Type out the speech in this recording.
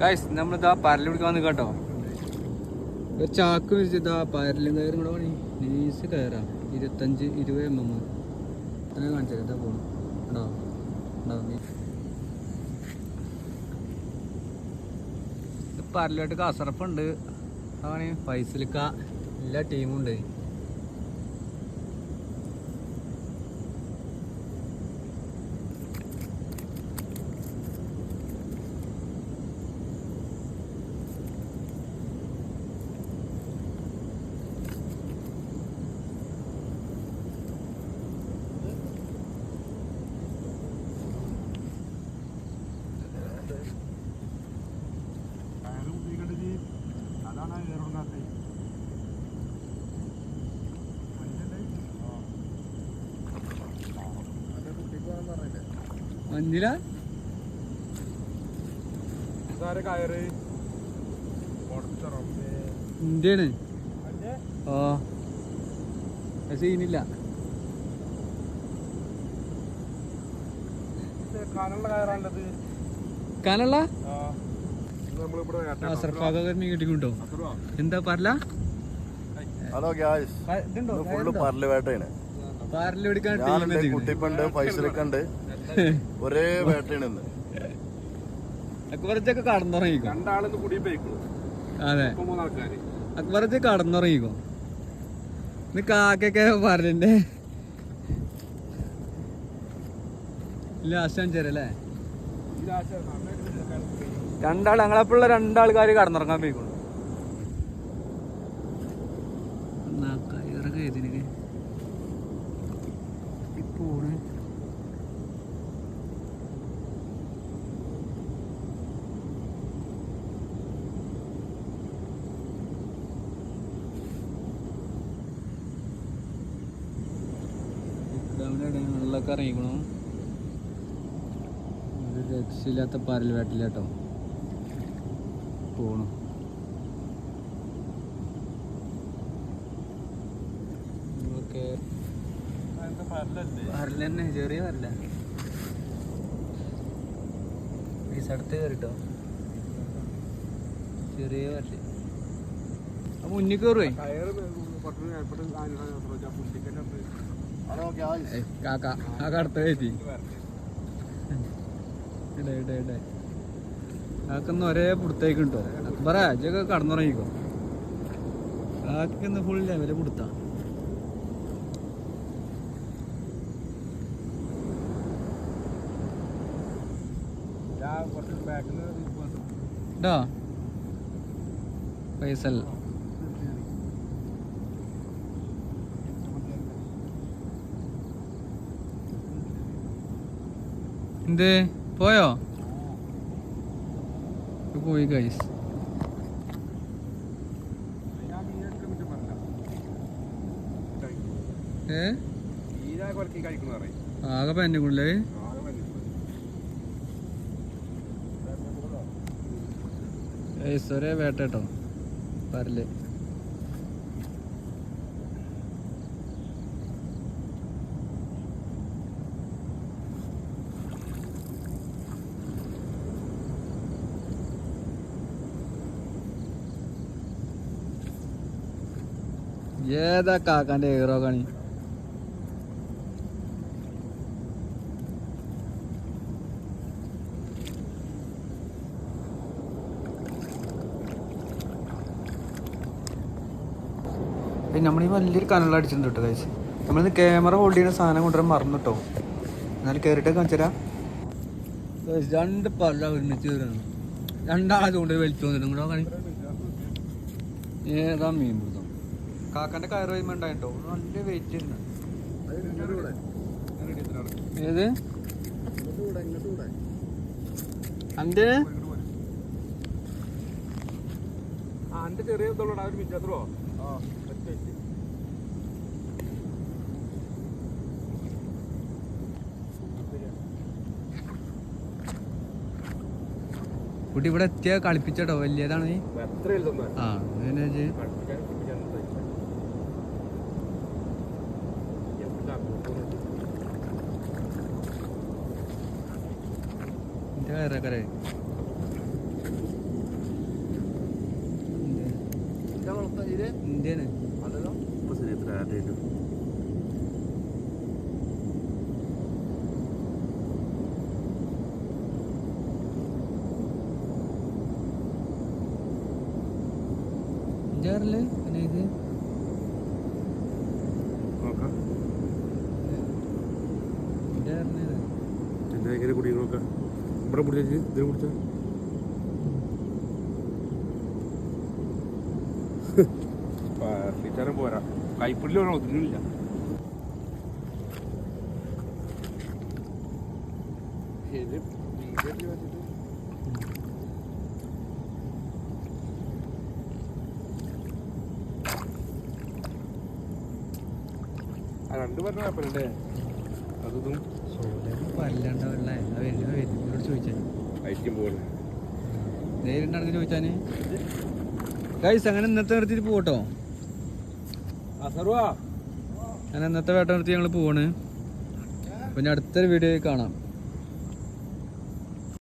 Guys നമ്മളിതാ പരല് പിടിക്കാൻ വന്ന് കേട്ടോ. ഒരു ചാക്ക് വെച്ചിട്ടാ പരലും കയറും കൂടെ പണി നീസ് കയറാം. 25-20 mm അങ്ങനെ കാണിച്ചാൽ ഇതാ പോകണം. ഉണ്ടാവും പരലുമായിട്ട് കസറപ്പുണ്ട്. അതാണ് ഫൈസലിക്ക എല്ലാ ടീമും ഉണ്ട്. മഞ്ഞില ഇന്ത്യയാണ്. ഓ സീനില്ല. കാനുള്ള മീൻ കിട്ടിക്കൊണ്ടോ എന്താ പറല. ഹലോ ഗ്യാസ്, ഫുള്ള് പരല് വേട്ടയാണ്. പരല് പിടിക്കാൻ കുട്ടിപ്പണ്ട് പൈസലൊക്കെണ്ട്. ഒരേ വേട്ടയാണ് ഇന്ന്. അക്ബറച്ചൊക്കെ കടന്നുറങ്ങിക്കോ. അതെ, അക്ബറച്ച് കടന്നുറങ്ങിക്കോ. ഇന്ന് കാക്കൊക്കെ പരലിന്റെ ലാസ്റ്റ് അഞ്ചരല്ലേ. ഞങ്ങളെപ്പോഴുള്ള രണ്ടാൾക്കാര് കടന്നുറങ്ങാൻ പോയിക്കോളൂ. കയറൊക്കെ ഇതിന് ഇപ്പോണ് വെള്ളമൊക്കെ ഇറങ്ങിക്കണു. ഒരു രക്ഷയില്ലാത്ത പരൽ വേട്ടില്ല കേട്ടോ. പോണു പരല് തന്നെ, ചെറിയ പരല. ഈ സ്ഥലത്ത് കയറിട്ടോ ചെറിയ പരല്. മുന്നിൽ കയറുവേ കാക്ക അടുത്ത കയറ്റി ഇടേ കാക്കൊന്ന് ഒരേ പുറത്തേക്ക് കിട്ടോ. അക്ബറ ഇതൊക്കെ കടന്നുറങ്ങിക്കോ. കാക്കൊന്ന് ഫുൾ ലെവല് കൊടുത്താ. ഫൈസൽ എന്ത് പോയോ? പോയി ഗൈസ്. ആകെ പന്നിക്കുള്ളേ. ഒരേ വേട്ട കേട്ടോ പരല്. ഏതാ കാക്കാന്റെ ഹീറോ കണി. നമ്മളീ വലിയൊരു കനല അടിച്ചിട്ടുണ്ട് കേട്ടോ കഴിച്ച്. നമ്മളിന്ന് ക്യാമറ ഹോൾഡ് ചെയ്യുന്ന സാധനം കൊണ്ടുവരാൻ മറന്നു കേട്ടോ. എന്നാലും കയറിയിട്ട് കാണിച്ചാ രണ്ട് പല്ല ഒരുമിച്ച് കയറാണ്. രണ്ടാളെ ചൂണ്ട വലിച്ചു വന്നിട്ട് കൂടെ കാണി. ഏതാ മീൻ പിടുത്തം. കാക്കാന്റെ കയറ് കഴിയുമ്പോ ഉണ്ടായിട്ടോ നല്ല വെയിറ്റ് ഉണ്ട്. ഏത് അന്റെ ചെറിയ കുട്ടി ഇവിടെ എത്തിയ കളിപ്പിച്ചോ. വലിയതാണ്. ആ വയറേക്കരെ ഇന്ത്യയാണ് ഇന്ത്യക്കാരല്ലേ പിന്നെ ഇത് എങ്ങനെ കുടി നോക്കാം ഇവിടെ കുടിച്ചു ഇതിന് കുടിച്ച പാർട്ടിച്ചാരം പോരാ കൈപ്പിള്ളി ഒന്നുമില്ല രണ്ടു പറഞ്ഞ കുഴപ്പമില്ലേ അതും പല്ലാണ്ടാവില്ല എന്നോട് ചോദിച്ചാൽ ഐറ്റും പോലെ നേരിട്ടുണ്ടെങ്കിൽ ചോദിച്ചാന് ഗൈസ് അങ്ങനെ ഇന്നത്തെ നിർത്തിയിട്ട് പോകട്ടോ അങ്ങനെ ഇന്നത്തെ വേട്ട നിർത്തി ഞങ്ങൾ പോവാണ് പിന്നെ അടുത്തൊരു വീഡിയോ കാണാം.